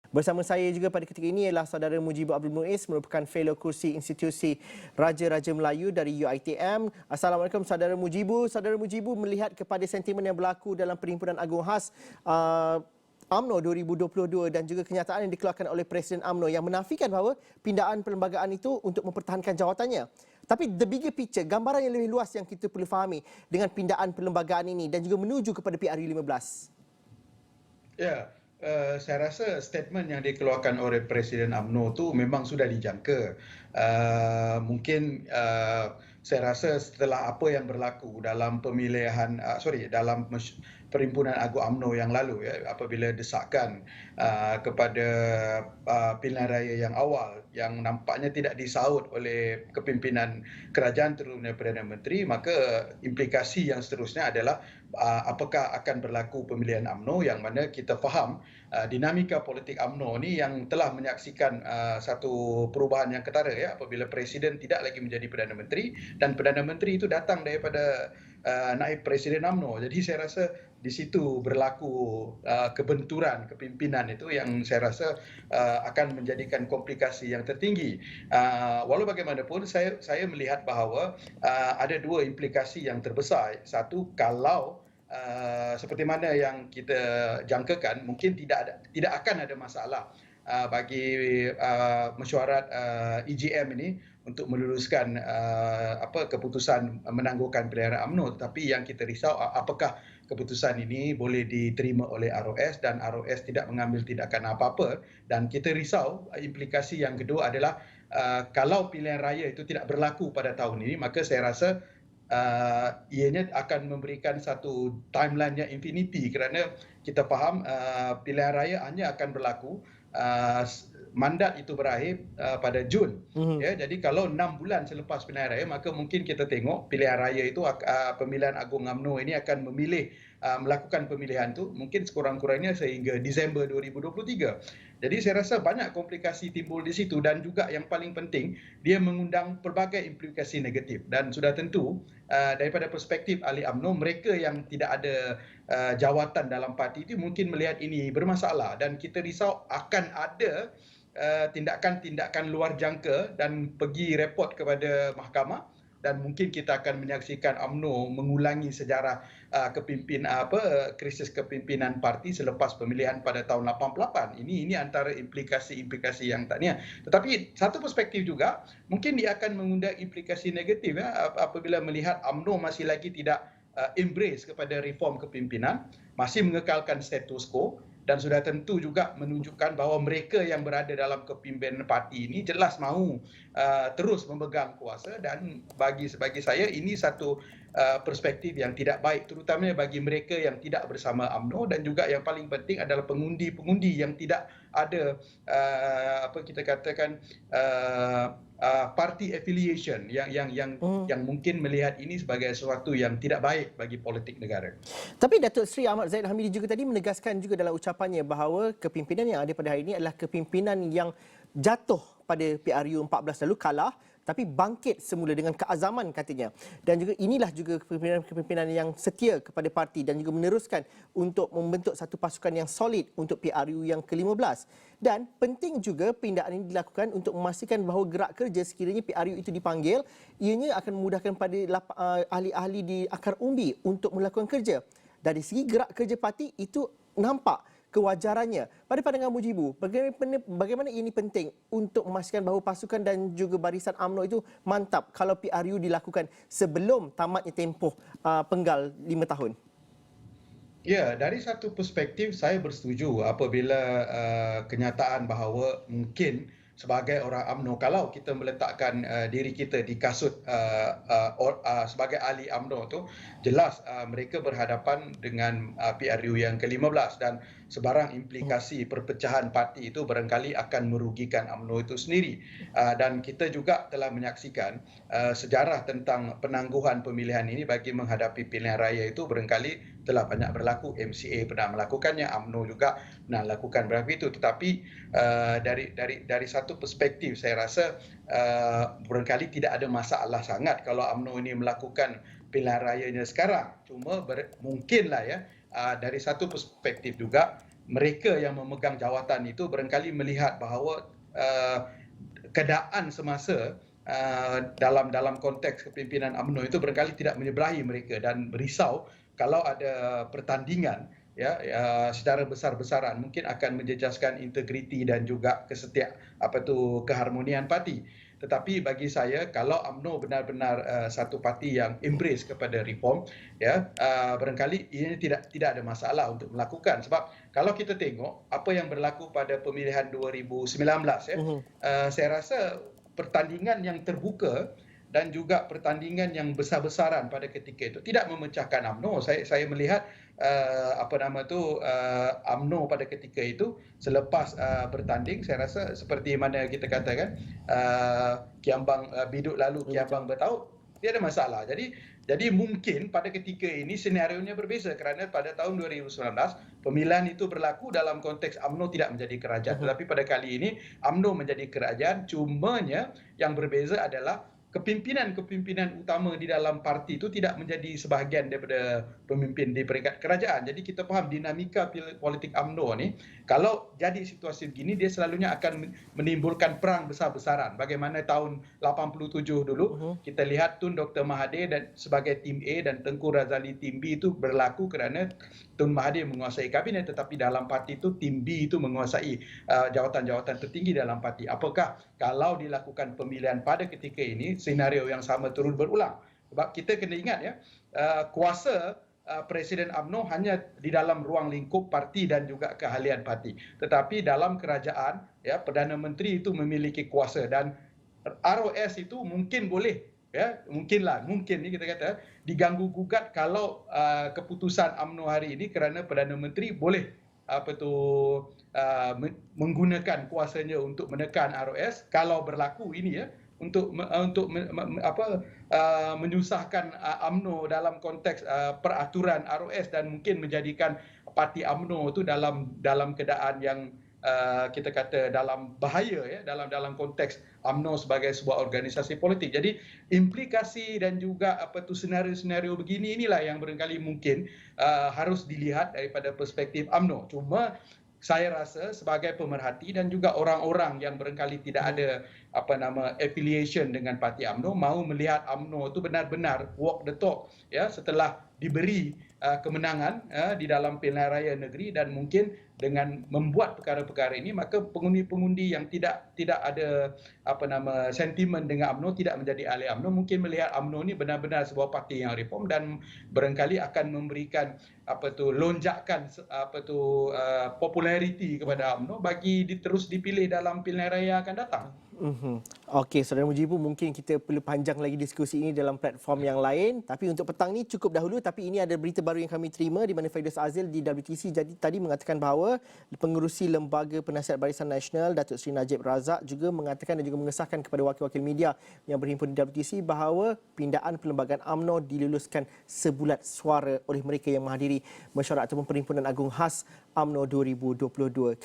Bersama saya juga pada ketika ini ialah saudara Mujibur Abdul Muiz, merupakan fellow kursi institusi Raja-Raja Melayu dari UiTM. Assalamualaikum saudara Mujibur. Saudara Mujibur, melihat kepada sentimen yang berlaku dalam Perhimpunan Agung Khas UMNO 2022 dan juga kenyataan yang dikeluarkan oleh Presiden UMNO yang menafikan bahawa pindaan perlembagaan itu untuk mempertahankan jawatannya. Tapi the bigger picture, gambaran yang lebih luas yang kita perlu fahami dengan pindaan perlembagaan ini dan juga menuju kepada PRU 15. Ya, saya rasa statement yang dikeluarkan oleh Presiden UMNO tu memang sudah dijangka. Mungkin saya rasa setelah apa yang berlaku dalam pemilihan, dalam Perhimpunan Agung UMNO yang lalu, ya, apabila desakan kepada pilihan raya yang awal yang nampaknya tidak disaut oleh kepimpinan kerajaan terutamanya Perdana Menteri, maka implikasi yang seterusnya adalah apakah akan berlaku pemilihan UMNO, yang mana kita faham dinamika politik UMNO ni yang telah menyaksikan satu perubahan yang ketara, ya, apabila Presiden tidak lagi menjadi Perdana Menteri dan Perdana Menteri itu datang daripada naib Presiden UMNO. Jadi saya rasa di situ berlaku kebenturan kepimpinan itu yang saya rasa akan menjadikan komplikasi yang tertinggi. Walau bagaimanapun saya melihat bahawa ada dua implikasi yang terbesar. Satu, kalau seperti mana yang kita jangkakan, mungkin tidak akan ada masalah bagi mesyuarat EGM ini untuk meluluskan keputusan menangguhkan pilihan UMNO. Tetapi yang kita risau, apakah keputusan ini boleh diterima oleh ROS dan ROS tidak mengambil tindakan apa-apa. Dan kita risau implikasi yang kedua adalah kalau pilihan raya itu tidak berlaku pada tahun ini, maka saya rasa ianya akan memberikan satu timeline yang infinity, kerana kita faham pilihan raya hanya akan berlaku mandat itu berakhir pada Jun. Ya, jadi kalau 6 bulan selepas pilihan raya, maka mungkin kita tengok pilihan raya itu pemilihan Agung UMNO ini akan memilih melakukan pemilihan itu mungkin sekurang-kurangnya sehingga Disember 2023. Jadi saya rasa banyak komplikasi timbul di situ, dan juga yang paling penting, dia mengundang pelbagai implikasi negatif. Dan sudah tentu daripada perspektif ahli UMNO, mereka yang tidak ada jawatan dalam parti itu mungkin melihat ini bermasalah, dan kita risau akan ada tindakan-tindakan luar jangka dan pergi report kepada mahkamah, dan mungkin kita akan menyaksikan UMNO mengulangi sejarah krisis kepimpinan parti selepas pemilihan pada tahun 88. Ini antara implikasi-implikasi yang taknya. Tetapi satu perspektif juga, mungkin dia akan mengundang implikasi negatif, ya, apabila melihat UMNO masih lagi tidak embrace kepada reform kepimpinan, masih mengekalkan status quo, dan sudah tentu juga menunjukkan bahawa mereka yang berada dalam kepimpinan parti ini jelas mahu terus memegang kuasa. Dan bagi saya ini satu perspektif yang tidak baik, terutamanya bagi mereka yang tidak bersama UMNO, dan juga yang paling penting adalah pengundi-pengundi yang tidak ada party affiliation yang mungkin melihat ini sebagai sesuatu yang tidak baik bagi politik negara. Tapi Datuk Seri Ahmad Zahid Hamidi juga tadi menegaskan juga dalam ucapannya bahawa kepimpinan yang ada pada hari ini adalah kepimpinan yang jatuh pada PRU 14 lalu, kalah, tapi bangkit semula dengan keazaman, katanya. Dan juga inilah juga kepimpinan yang setia kepada parti dan juga meneruskan untuk membentuk satu pasukan yang solid untuk PRU yang ke-15. Dan penting juga pindaan ini dilakukan untuk memastikan bahawa gerak kerja sekiranya PRU itu dipanggil, ianya akan memudahkan pada ahli-ahli di akar umbi untuk melakukan kerja. Dari segi gerak kerja parti itu nampak kewajarannya. Pada pandangan Mujibur, bagaimana ini penting untuk memastikan bahawa pasukan dan juga barisan UMNO itu mantap kalau PRU dilakukan sebelum tamatnya tempoh penggal 5 tahun? Ya, dari satu perspektif saya bersetuju apabila kenyataan bahawa mungkin sebagai orang UMNO, kalau kita meletakkan diri kita di kasut sebagai ahli UMNO tu, jelas mereka berhadapan dengan PRU yang ke-15, dan sebarang implikasi perpecahan parti itu barangkali akan merugikan UMNO itu sendiri. Dan kita juga telah menyaksikan sejarah tentang penangguhan pemilihan ini bagi menghadapi pilihan raya itu barangkali telah banyak berlaku. MCA pernah melakukannya, UMNO juga pernah lakukan berlaku itu. Tetapi dari satu perspektif, saya rasa barangkali tidak ada masalah sangat kalau UMNO ini melakukan pilihan rayanya sekarang. Cuma mungkinlah, ya, dari satu perspektif juga mereka yang memegang jawatan itu barangkali melihat bahawa keadaan semasa dalam konteks kepimpinan UMNO itu barangkali tidak menyebelahi mereka dan risau kalau ada pertandingan secara besar-besaran mungkin akan menjejaskan integriti dan juga keharmonian parti. Tetapi bagi saya kalau UMNO benar-benar satu parti yang embrace kepada reform, barangkali ini tidak ada masalah untuk melakukan. Sebab kalau kita tengok apa yang berlaku pada pemilihan 2019, saya rasa pertandingan yang terbuka dan juga pertandingan yang besar-besaran pada ketika itu tidak memecahkan UMNO. Saya melihat UMNO pada ketika itu selepas bertanding, saya rasa seperti mana kita katakan kiambang biduk lalu kiambang bertaut, tidak ada masalah. Jadi mungkin pada ketika ini senarionya berbeza kerana pada tahun 2019 pemilihan itu berlaku dalam konteks UMNO tidak menjadi kerajaan. Tetapi pada kali ini UMNO menjadi kerajaan, cumanya yang berbeza adalah kepimpinan utama di dalam parti itu tidak menjadi sebahagian daripada pemimpin di peringkat kerajaan. Jadi kita faham dinamika politik UMNO ni, kalau jadi situasi begini dia selalunya akan menimbulkan perang besar-besaran. Bagaimana tahun 87 dulu kita lihat Tun Dr. Mahathir dan sebagai tim A dan Tengku Razali tim B itu berlaku kerana Tun Mahathir menguasai kabinet, tetapi dalam parti itu tim B itu menguasai jawatan-jawatan tertinggi dalam parti. Apakah kalau dilakukan pemilihan pada ketika ini senario yang sama turut berulang? Sebab kita kena ingat kuasa Presiden UMNO hanya di dalam ruang lingkup parti dan juga keahlian parti. Tetapi dalam kerajaan, Perdana Menteri itu memiliki kuasa dan ROS itu mungkin boleh, mungkin ni kita kata diganggu gugat kalau keputusan UMNO hari ini kerana Perdana Menteri boleh menggunakan kuasanya untuk menekan ROS kalau berlaku ini untuk menyusahkan UMNO dalam konteks peraturan ROS dan mungkin menjadikan parti UMNO itu dalam keadaan yang kita kata dalam bahaya dalam konteks UMNO sebagai sebuah organisasi politik. Jadi implikasi dan juga senario-senario begini inilah yang barangkali mungkin harus dilihat daripada perspektif UMNO. Cuma saya rasa sebagai pemerhati dan juga orang-orang yang barangkali tidak ada affiliation dengan parti UMNO mahu melihat UMNO itu benar-benar walk the talk setelah diberi kemenangan di dalam pilihan raya negeri, dan mungkin dengan membuat perkara-perkara ini maka pengundi-pengundi yang tidak ada sentimen dengan UMNO tidak menjadi ahli UMNO mungkin melihat UMNO ini benar-benar sebuah parti yang reform dan barangkali akan memberikan lonjakan populariti kepada UMNO bagi terus dipilih dalam pilihan raya akan datang. Okey, Saudara Mujibu, mungkin kita perlu panjang lagi diskusi ini dalam platform yang lain. Tapi untuk petang ni cukup dahulu. Tapi ini ada berita baru yang kami terima di mana Firdaus Azil di WTC tadi mengatakan bahawa pengerusi Lembaga Penasihat Barisan Nasional Datuk Seri Najib Razak juga mengatakan dan juga mengesahkan kepada wakil-wakil media yang berhimpun di WTC bahawa pindaan perlembagaan UMNO diluluskan sebulat suara oleh mereka yang menghadiri mesyuarat ataupun Perhimpunan Agung Khas UMNO 2022.